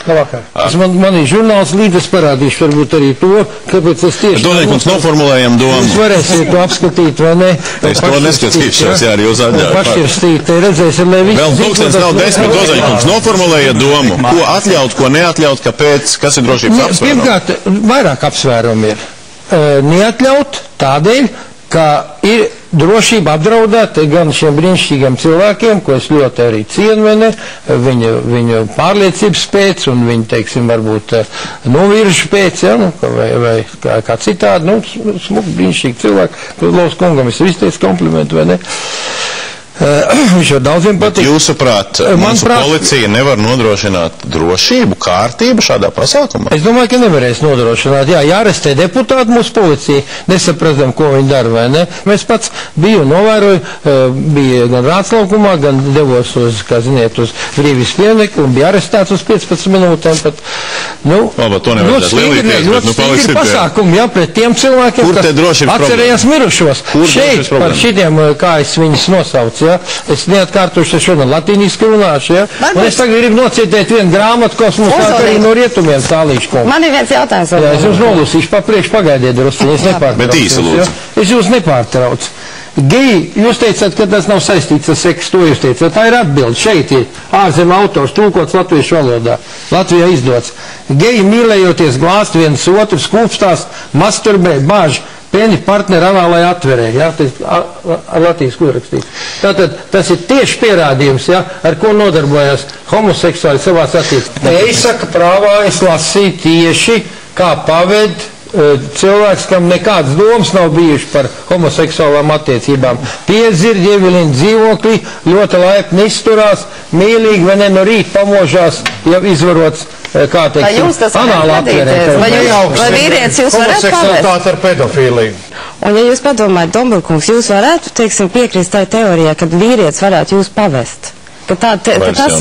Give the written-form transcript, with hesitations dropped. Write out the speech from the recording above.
Man ir žurnāls līdz, es parādīšu varbūt arī to, kāpēc es tieši... Dodeņkungs, noformulējam domu. Jūs varēsiet to apskatīt, vai ne? Es to neskatīšos, jā, arī jūs atļauj. Pašķirstīt, redzēsim, lai visi... Vēl 1000 nav 10, Dodeņkungs, noformulējiet domu. Ko atļaut, ko neatļaut, kāpēc, kas ir drošības apsvērumi? Pirmkārt, vairāk apsvērumi ir. Neatļaut tādēļ, ka ir drošība apdraudēta gan šiem brīnišķīgiem cilvēkiem, ko es ļoti arī cienu, vai ne, viņu pārliecības pēc un viņu, teiksim, varbūt noviršu pēc, ja, nu, vai kā citādi, nu, smuki brīnišķīgi cilvēki, Laus kungam es izteicu komplimentu, vai ne. Viņš jau daudziem patīk. Jūsuprāt, mūsu policija nevar nodrošināt drošību, kārtību šādā pasākumā? Es domāju, ka nevarēs nodrošināt. Jā, jārestē deputāti mūsu policija, nesapratam, ko viņi dara, vai ne. Mēs pats biju novēroju, bija gan Rāclaukumā, gan devos uz, kā ziniet, uz Brīvības pieminiektu un bija arestēts uz 15 minūtēm pat. Nu, ļoti stingri pasākumi, jā, pret tiem cilvēkiem, kas atcerējās mirušos. Šeit par šitiem, kā es viņus nosaucu. Ja? Es neatkārtošu šodien latīniski runāšu, ja? Un es tagad gribu nocietēt vienu grāmatu, kas mums nāk arī no rietumiem tālīšu kungu. Man ir viens jautājums. Jā, es jums nolusīšu papriekš pagaidiet drusciņi, es nepārtraucu. Bet īsi lūdzu. Es jūs nepārtraucu. Geji, jūs teicat, ka tas nav saistīts ar seksu, to jūs teicat. Tā ir atbilde. Šeit ir ārzem autors, tūkots latviešu valodā. Latvijā izdots. Geji mīlējoties glāst viens otru, skūpstās, masturbē, bāž. Peni partneri anālai atverē, ja, ar latīnas ko rakstīt. Tātad tas ir tieši pierādījums, ja, ar ko nodarbojas homoseksuāli savās attiecībās. Eisaka prāvā es lasīju tieši, kā paved cilvēks, kam nekādas domas nav bijuši par homoseksuālām attiecībām. Piedzird, ievilina dzīvoklī, ļoti laipni izturās, mīlīgi, vai ne, no rīta pamožās, jau izvarots, kā teiksim, anāla atverē. Vai vīrietis jūs varētu pavest? Homoseksualitāte ar pedofīliju. Un ja jūs padomājat, Dombelkungs, jūs varētu, teiksim, piekrist tai teorijā, kad vīrietis varētu jūs pavest? Ka tas